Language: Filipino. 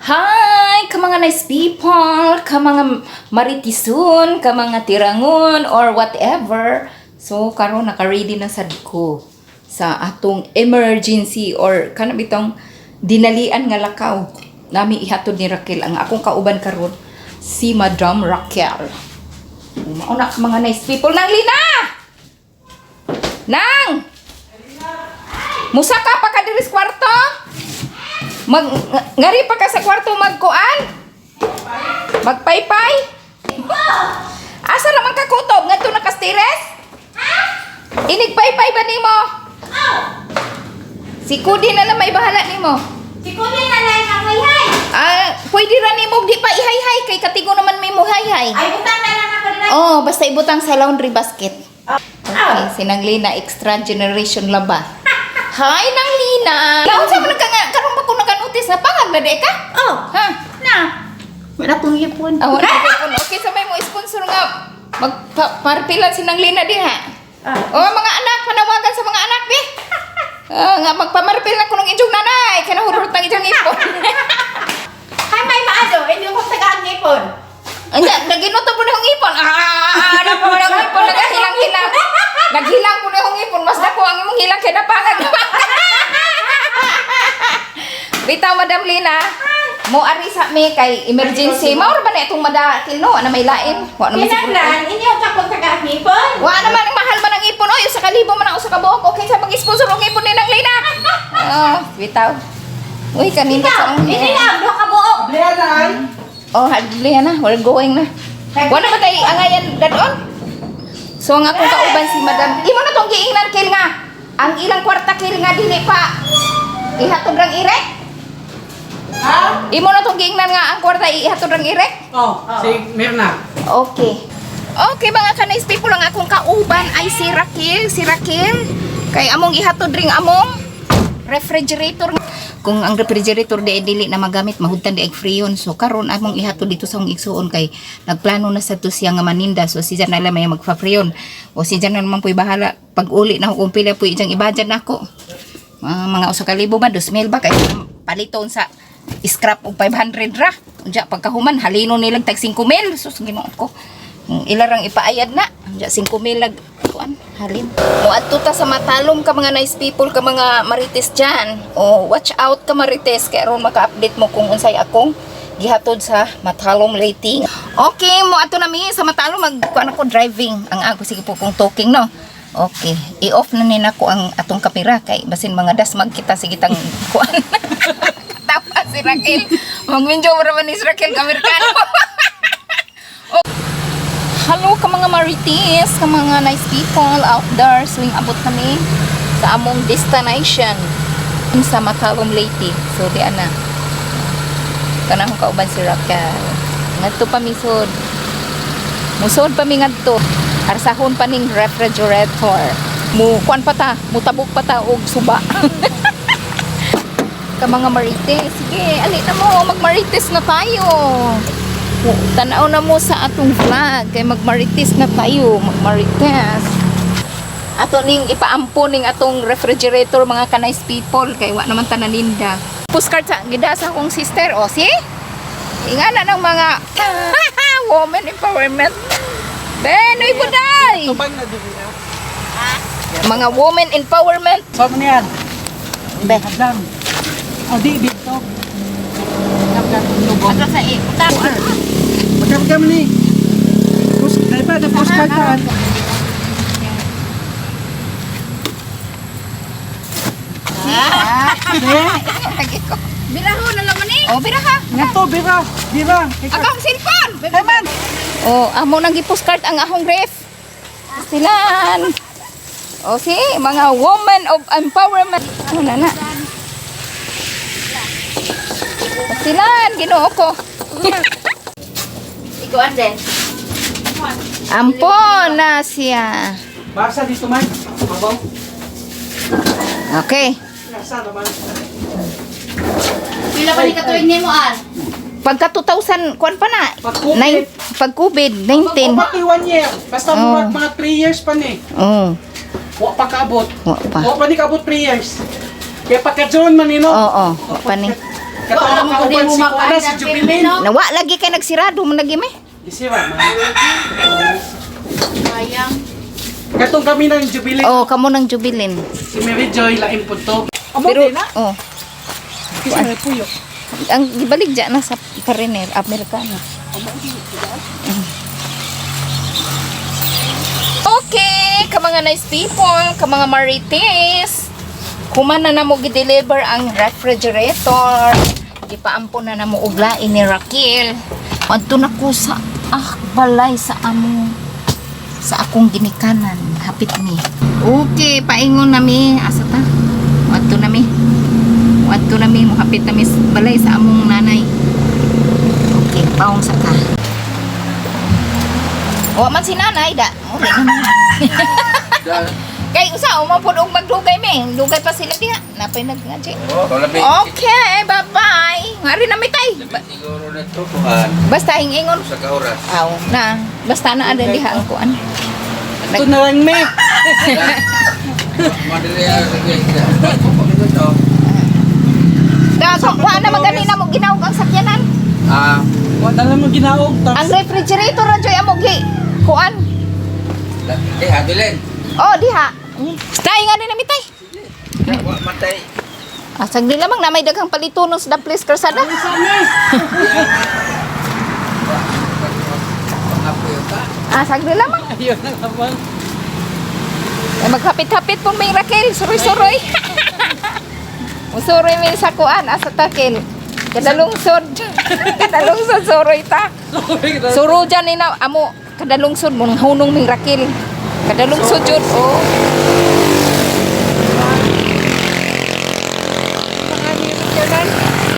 Hi, ka mga nice people, ka mga maritisun, ka mga tirangon, or whatever. So, karon naka-ready na sad ko sa atong emergency or kanang bitong dinalian nga lakaw. Nami ihatod ni Raquel ang akong kauban karon si Madam Raquel. Mauna ka mga nice people. Nang Lina! Nang! Musa ka pa ka diri sa kwarto? Ngari pa ka sa kwarto magkuan? Magpaypay? Asa naman ka kutob? Ngadto na ka stires? Inigpaypay ba nimo? Si Kudi na lang may bahala nimo. Si Kuya na lang ang hayhay. Pwede ra nimo di pa ihay-hay kay katigo naman may mo hay-hay. Ay, butang na lang ako nila. Oh, basta ibutang sa laundry basket. Okay, sinang Lina extra generation laba. Hi nang Lina. Laon sa man karon ba ko naganutis na pangag na di ka? Oh, Ha? na. Wala pong ipon. Wala ko. Okay, sa may mo sponsor nga magparpilan sinang Lina diha. Oh, mga anak, panawagan sa mga anak bi. Nga magpamarpil na ko ng inyong nanay, kanahurot ng inyong ipon. Hay, may maado. Hindi ko tagaan ipon. Naginuto po na yung ipon. Ano po na yung ipon, naghilang-hilang. Naghilang po na yung ipon, mas na po ang imong hilang kaya napangan. Bitaw, Madam Lina, mo ari sa me kay emergency. Maura ba na itong madakil, no? Ano may lain? Wa naman siguro. Kinaglan, hindi ako takot tagaan ipon. Wa naman, ang mahal man ang ipon. Oy, sa kalibo man ang usa ka buhok. Okay sa mag-sponsor ng ipon ni Nang Lina. Bitaw. Uy, kanina sa ang... Hindi na, doon ka buo. Oh, hadlihan na. We're going na. Wala ba tayo angayan dadon? So, ang akong kauban si Madam. Imo na tong giingnan kil nga. Ang ilang kwarta kil nga dili pa. Ihatod rang irek? Imo na tong giingnan nga ang kwarta ihatod rang irek? Si Mirna. Okay. Okay, mga kanais people, ang akong kauban ay si Raquel. Si Raquel. Kay among ihatod ring among refrigerator. Kung ang refrigerator di dili na magamit, mahudtan di ag freon. So karon among ihatod dito sa akong igsuon kay nagplano na sa to siya nga maninda. So si Jan na lang may magfa-freon. O si Jan na naman po'y bahala. Pag uli na kung pila po'y ijang ibadyan na ako. Mga usa ka libo ba, 2,000 ba? Kay paliton sa scrap og 500 ra. Diya pagkahuman halino nilang tag 5,000. Sus Ginoo ko. Ilarang ipaayad na. Diya 5,000 lag kuan halin. O adto ta sa matalom ka mga nice people, ka mga marites diyan. O watch out ka marites kay aron maka-update mo kung unsay akong gihatod sa Matalom rating. Okay, mo ato na mi sa Matalom magkuan ako driving. Ang ako sige po kung talking no. Okay, i-off na nina ko ang atong kamera kay basin mga dasmag kita sige tang kuan. Tapa si Raquel. Mag-video ra man ni si Raquel Amerikano. Hello ka mga marites, ka mga nice people out there. Swing abot kami sa among destination sa Matalom Leyte. So di ana. Kanang kauban si Raquel. Ngadto pa misod. Musod pa mi ngadto. Arsahon pa ning refrigerator. Kuan pa ta, mutabok pa ta og suba. Ka mga marites, sige, ali na mo, magmarites na tayo. Tanaw na mo sa atong vlog kay magmarites na tayo, magmarites. Ato ning ipaampo ning atong refrigerator mga kanais people kay wa naman tananinda. Postcard sa gida sa akong sister, o si? Ingana ng mga women empowerment. Benoy buday. Tubag na dito na. Mga women empowerment. Saan mo niyan? Be. Adam. Di dito. Ato sa ipon. Magkano ka ni? Dahil pa, na-postcard ka. Biraho na naman eh. Oh, bira ka. Nga to, bira. Bira. Akong cellphone. Hey man. Oh, amo nang gi-postcard ang ahong ref. Silan. O si mga women of empowerment. Ano na? Silan, Ginoo ko. Ikuan din. Ampon na siya. Basa dito man. Mabaw. Okay. Nasa naman. Pila pa ni katuig nimo an? Pagka 2000, kuan pa na? Pag-COVID. Pag COVID-19. Pag 1 year. Basta mga 3 years pa ni. Oh. Wa pa kaabot. Wa pa. Wa pa ni kaabot 3 years. Kaya pagka-June man nino. Oo, wa pa ni. Katong kauban si Kuana si Jubilin. Nawa lagi kay nagsirado mo lagi me. Gisira man. Sayang. Katong kami ng Jubilin. Oh, kamo nang jubilin. Si Mary Joy lain po to. Pero oh, Kasi may puyo. ang gibaligya na sa foreigner Amerikano. Okay, ka mga nice people, ka mga marites. Kumana na mo gi-deliver ang refrigerator. Gipaampo na mo uglain ni Raquel. Adto na ko sa balay sa sa akong ginikanan, hapit mi. Okay, paingon nami asa ta. Adto nami. Adto nami mo hapit nami sa balay sa among nanay. Okay, paong sa ka. O man si nanay da. Okay naman. Kay usa mo pud og magdugay me. Dugay pa sila diha. Napay nagngaji. Okay, bye-bye. Ngari na mi tay. Siguro na ito, kuhan. Basta hingingon. Sa kauras. Aw, na. Basta na ada diha ang kuan. Ito na lang me. Madali ang sige. Pagkakita ito. Da ko na magani na mo ginaog ang sakyanan. Wala na mo ginaog. Ang refrigerator ra joy amo gi. Kuan. Adilin. Oh, diha. Tay nga ni namitay. Matay. Sagdi lamang na may daghang palitunon sa Daplis Karsada. Sagdi lamang. Ayun na naman. Ay, maghapit-hapit po may Raquel. Suroy-suroy. Musuroy may sa kuan. Asa takil. Kadalungsod. Kadalungsod suroy ta. Suro dyan ni na amo. Kadalungsod mo. Hunong may Raquel. Kadalungsod yun. Oh.